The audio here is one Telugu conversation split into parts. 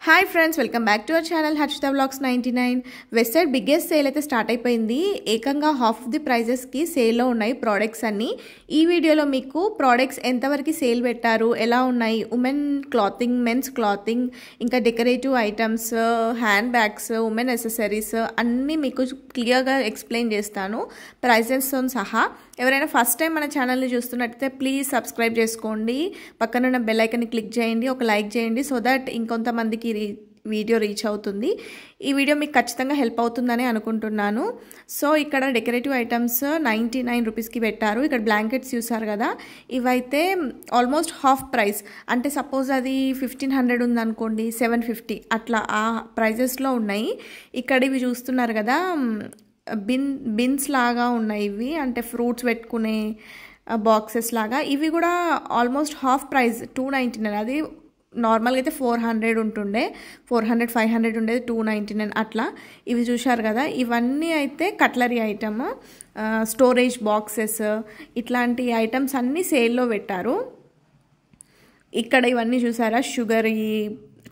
Hi friends, welcome back to our channel Harshitha vlogs 99. Westside biggest sale అయితే స్టార్ట్ అయిపోయింది. ఏకంగా హాఫ్ ఆఫ్ ది ప్రైజెస్కి సేల్లో ఉన్నాయి ప్రోడక్ట్స్ అన్నీ. ఈ వీడియోలో మీకు ప్రోడక్ట్స్ ఎంతవరకు సేల్ పెట్టారు, ఎలా ఉన్నాయి, ఉమెన్ క్లాతింగ్, మెన్స్ క్లాతింగ్, ఇంకా decorative items, hand bags, women accessories అన్నీ మీకు క్లియర్గా ఎక్స్ప్లెయిన్ చేస్తాను ప్రైజెస్తో సహా. ఎవరైనా ఫస్ట్ టైం మన ఛానల్ని చూస్తున్నట్టయితే ప్లీజ్ సబ్స్క్రైబ్ చేసుకోండి, పక్కనున్న బెల్ ఐకాన్ని క్లిక్ చేయండి, ఒక లైక్ చేయండి, సో దట్ ఇంకొంతమందికి వీడియో రీచ్ అవుతుంది. ఈ వీడియో మీకు ఖచ్చితంగా హెల్ప్ అవుతుందని అనుకుంటున్నాను. సో ఇక్కడ డెకరేటివ్ ఐటమ్స్ 99 రూపీస్కి పెట్టారు. ఇక్కడ బ్లాంకెట్స్ చూసారు కదా, ఇవైతే ఆల్మోస్ట్ హాఫ్ ప్రైస్. అంటే సపోజ్ అది 1500 ఉందనుకోండి, 750 అట్లా ఆ ప్రైజెస్లో ఉన్నాయి. ఇక్కడ ఇవి చూస్తున్నారు కదా, బిన్స్ లాగా ఉన్నాయి ఇవి, అంటే ఫ్రూట్స్ పెట్టుకునే బాక్సెస్ లాగా. ఇవి కూడా ఆల్మోస్ట్ హాఫ్ ప్రైస్ 299. అది నార్మల్గా అయితే 400 ఉంటుండే, 400 500 ఉండేది, 299 అట్లా. ఇవి చూశారు కదా, ఇవన్నీ అయితే కట్లరీ ఐటమ్, స్టోరేజ్ బాక్సెస్, ఇట్లాంటి ఐటమ్స్ అన్నీ సేల్లో పెట్టారు. ఇక్కడ ఇవన్నీ చూసారా, sugar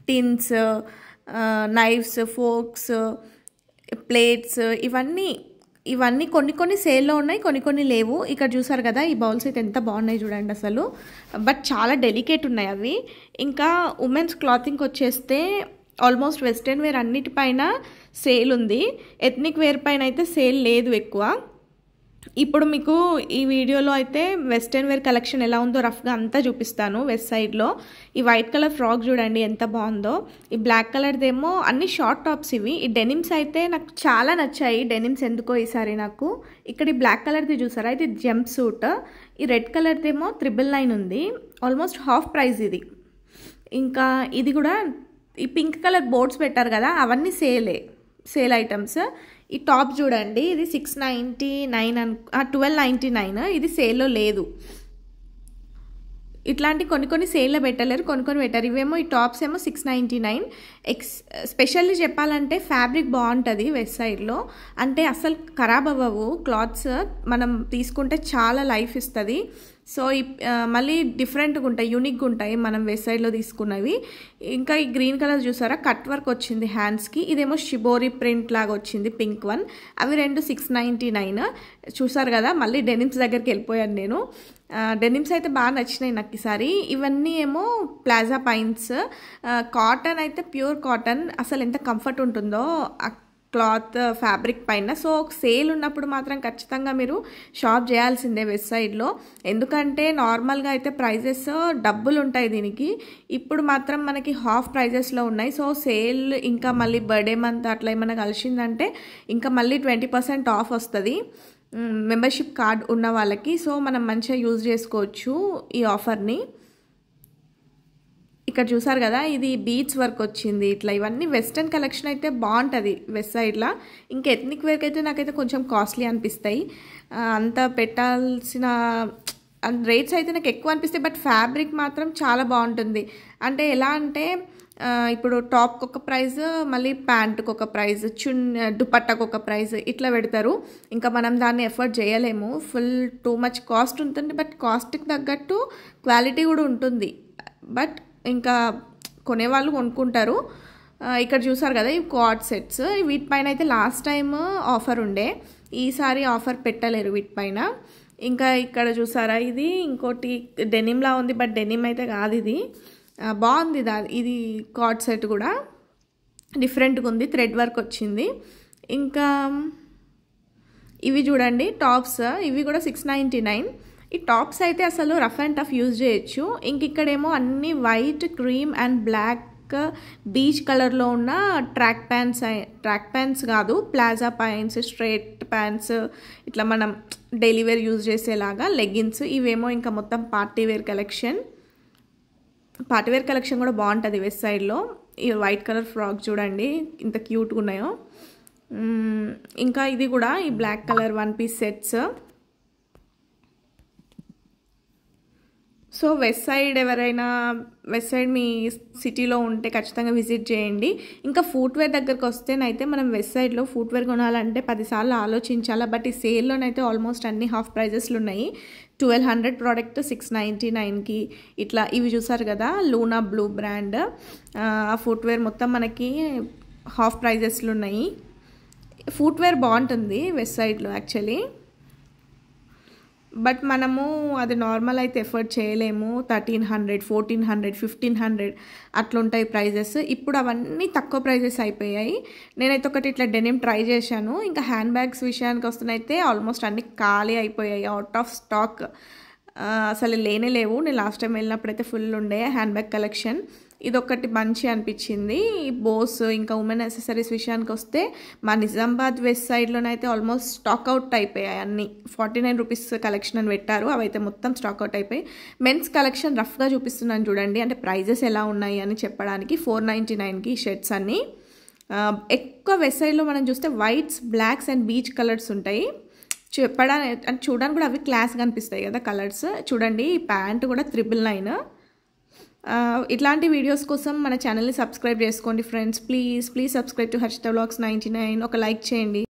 tins, knifes, forks, plates, ఇవన్నీ కొన్ని సేల్లో ఉన్నాయి, కొన్ని లేవు. ఇక్కడ చూసారు కదా, ఈ బౌల్స్ అయితే ఎంత బాగున్నాయి చూడండి అసలు, బట్ చాలా డెలికేట్ ఉన్నాయి అవి. ఇంకా ఉమెన్స్ క్లాతింగ్కి వచ్చేస్తే ఆల్మోస్ట్ వెస్ట్రన్ వేర్ అన్నిటిపైన సేల్ ఉంది, ఎథ్నిక్ వేర్ పైన అయితే సేల్ లేదు ఎక్కువ. ఇప్పుడు మీకు ఈ వీడియోలో అయితే వెస్ట్రన్ వేర్ కలెక్షన్ ఎలా ఉందో రఫ్గా అంతా చూపిస్తాను. వెస్ట్ సైడ్లో ఈ వైట్ కలర్ ఫ్రాక్ చూడండి ఎంత బాగుందో. ఈ బ్లాక్ కలర్దేమో అన్ని షార్ట్ టాప్స్ ఇవి. ఈ డెనిమ్స్ అయితే నాకు చాలా నచ్చాయి, డెనిమ్స్ ఎందుకో ఈసారి నాకు. ఇక్కడ ఈ బ్లాక్ కలర్ది చూసారా, ఇది జంప్ సూట్. ఈ రెడ్ కలర్దేమో 999 ఉంది, ఆల్మోస్ట్ హాఫ్ ప్రైస్ ఇది. ఇంకా ఇది కూడా ఈ పింక్ కలర్ బోర్డ్స్ పెట్టారు కదా, అవన్నీ సేల్ ఐటమ్స్. ఈ టాప్ చూడండి, ఇది 699 1299, ఇది సేల్లో లేదు. ఇట్లాంటి కొన్ని సేల్లో పెట్టలేరు, కొన్ని పెట్టారు. ఇవేమో ఈ టాప్స్ ఏమో 699. స్పెషల్లీ చెప్పాలంటే ఫ్యాబ్రిక్ బాగుంటుంది వెస్ట్ సైడ్లో, అంటే అసలు ఖరాబ్ అవ్వవు క్లాత్స్, మనం తీసుకుంటే చాలా లైఫ్ ఇస్తుంది. సో మళ్ళీ డిఫరెంట్గా ఉంటాయి, యూనిక్గా ఉంటాయి మనం వెస్ట్ సైడ్లో తీసుకున్నవి. ఇంకా ఈ గ్రీన్ కలర్ చూసారా, కట్ వర్క్ వచ్చింది హ్యాండ్స్కి. ఇదేమో షిబోరి ప్రింట్ లాగా వచ్చింది, పింక్ వన్. అవి రెండు 699 చూసారు కదా. మళ్ళీ డెనిమ్స్ దగ్గరికి వెళ్ళిపోయాను నేను. డెనిమ్స్ అయితే బాగా నచ్చినాయి నాకు ఈసారి. ఇవన్నీ ఏమో ప్లాజా పైన్స్, కాటన్ అయితే ప్యూర్ కాటన్, అసలు ఎంత కంఫర్ట్ ఉంటుందో క్లాత్ ఫ్యాబ్రిక్ పైన. సో సేల్ ఉన్నప్పుడు మాత్రం ఖచ్చితంగా మీరు షాప్ చేయాల్సిందే వెస్ట్ సైడ్లో, ఎందుకంటే నార్మల్గా అయితే ప్రైజెస్ డబ్బులు ఉంటాయి దీనికి, ఇప్పుడు మాత్రం మనకి హాఫ్ ప్రైజెస్లో ఉన్నాయి. సో సేల్ ఇంకా మళ్ళీ బర్త్డే మంత్ అట్లా ఏమైనా కలిసిందంటే ఇంకా మళ్ళీ 20% ఆఫ్ వస్తుంది మెంబర్షిప్ కార్డ్ ఉన్న వాళ్ళకి. సో మనం మంచిగా యూజ్ చేసుకోవచ్చు ఈ ఆఫర్ని. ఇక్కడ చూసారు కదా, ఇది బీచ్ వర్క్ వచ్చింది ఇట్లా. ఇవన్నీ వెస్ట్రన్ కలెక్షన్ అయితే బాగుంటుంది వెస్ట్ సైడ్లో. ఇంకా ఎథ్నిక్ వేర్కి అయితే నాకైతే కొంచెం కాస్ట్లీ అనిపిస్తాయి, అంత పెట్టాల్సిన రేట్స్ అయితే నాకు ఎక్కువ అనిపిస్తాయి. బట్ ఫ్యాబ్రిక్ మాత్రం చాలా బాగుంటుంది. అంటే ఎలా అంటే ఇప్పుడు టాప్కి ఒక ప్రైజ్, మళ్ళీ ప్యాంటుకి ఒక ప్రైజ్, దుపట్టాకు ఒక ప్రైజ్, ఇట్లా పెడతారు. ఇంకా మనం దాన్ని ఎఫర్ట్ చేయలేము, ఫుల్ టూ మచ్ కాస్ట్ ఉంటుంది. బట్ కాస్ట్కి తగ్గట్టు క్వాలిటీ కూడా ఉంటుంది, బట్ ఇంకా కొనేవాళ్ళు కొనుక్కుంటారు. ఇక్కడ చూసారు కదా, ఈ కార్డ్ సెట్స్, వీటిపైన అయితే లాస్ట్ టైం ఆఫర్ ఉండే, ఈసారి ఆఫర్ పెట్టలేరు వీటిపైన. ఇంకా ఇక్కడ చూసారా, ఇది ఇంకోటి డెనిమ్లా ఉంది, బట్ డెనిమ్ అయితే కాదు, ఇది బాగుంది. ఇది కార్డ్ సెట్ కూడా డిఫరెంట్గా ఉంది, థ్రెడ్ వర్క్ వచ్చింది. ఇంకా ఇవి చూడండి టాప్స్, ఇవి కూడా 699. ఈ టాప్స్ అయితే అసలు రఫ్ అండ్ టఫ్ యూజ్ చేయొచ్చు. ఇక్కడేమో అన్ని white, cream and black beach కలర్లో ఉన్న ట్రాక్ ప్యాంట్స్ కాదు, ప్లాజా ప్యాంట్స్, స్ట్రైట్ ప్యాంట్స్, ఇట్లా మనం డైలీ వేర్ యూజ్ చేసేలాగా లెగ్గిన్స్. ఇవేమో ఇంకా మొత్తం పార్టీ వేర్ కలెక్షన్ కూడా బాగుంటుంది వెస్ట్ సైడ్లో. ఈ వైట్ కలర్ ఫ్రాక్ చూడండి ఇంత క్యూట్గా ఉన్నాయో. ఇంకా ఇది కూడా ఈ black colour 1 piece sets. So Westside ఎవరైనా వెస్ట్ సైడ్ మీ సిటీలో ఉంటే ఖచ్చితంగా విజిట్ చేయండి. ఇంకా ఫుట్వేర్ దగ్గరకు వస్తేనైతే మనం వెస్ట్ సైడ్లో ఫుట్వేర్ కొనాలంటే 10 సార్లు ఆలోచించాలా. బట్ ఈ సేల్లోనైతే ఆల్మోస్ట్ అన్ని హాఫ్ ప్రైజెస్లు ఉన్నాయి. 1200 ప్రోడక్ట్ 699కి ఇట్లా. ఇవి చూసారు కదా లూనా బ్లూ బ్రాండ్ ఆ ఫుట్వేర్ మొత్తం మనకి హాఫ్ ప్రైజెస్లు ఉన్నాయి. ఫుట్వేర్ బాగుంటుంది వెస్ట్ సైడ్లో యాక్చువల్లీ. బట్ మనము అది నార్మల్ అయితే ఎఫర్ట్ చేయలేము. 1300, 1400, 1500 అట్లుంటాయి ప్రైజెస్. ఇప్పుడు అవన్నీ తక్కువ ప్రైజెస్ అయిపోయాయి. నేనైతే ఒకటి ఇట్లా డెనిమ్ ట్రై చేశాను. ఇంకా హ్యాండ్ బ్యాగ్స్ విషయానికి వస్తున్నైతే ఆల్మోస్ట్ అన్నీ ఖాళీ అయిపోయాయి, అవుట్ ఆఫ్ స్టాక్. అసలు లేనే లేవు. నేను లాస్ట్ టైం వెళ్ళినప్పుడైతే ఫుల్ ఉండే హ్యాండ్ బ్యాగ్ కలెక్షన్. ఇదొకటి మంచి అనిపించింది. బోస్ ఇంకా ఉమెన్ యాక్సెసరీస్ విషయానికి వస్తే మా నిజామాబాద్ వెస్ట్ సైడ్లోనైతే ఆల్మోస్ట్ స్టాక్ అవుట్ అయిపోయాయి అన్నీ. 49 రూపీస్ కలెక్షన్ అని పెట్టారు, అవైతే మొత్తం స్టాక్ అవుట్ అయిపోయి. మెన్స్ కలెక్షన్ రఫ్గా చూపిస్తున్నాను చూడండి, అంటే ప్రైజెస్ ఎలా ఉన్నాయి అని చెప్పడానికి. 499కి షర్ట్స్ అన్నీ. ఎక్కువ వెస్ట్ సైడ్లో మనం చూస్తే whites, blocks and beach colours ఉంటాయి. చెప్పడానికి అంటే చూడడానికి కూడా అవి క్లాస్గా అనిపిస్తాయి కదా కలర్స్. చూడండి ప్యాంట్ కూడా 999. ఇట్లాంటి వీడియోస్ కోసం మన ఛానల్ని సబ్స్క్రైబ్ చేసుకోండి friends. Please subscribe to Harshitha vlogs 99. ఒక లైక్ చేయండి.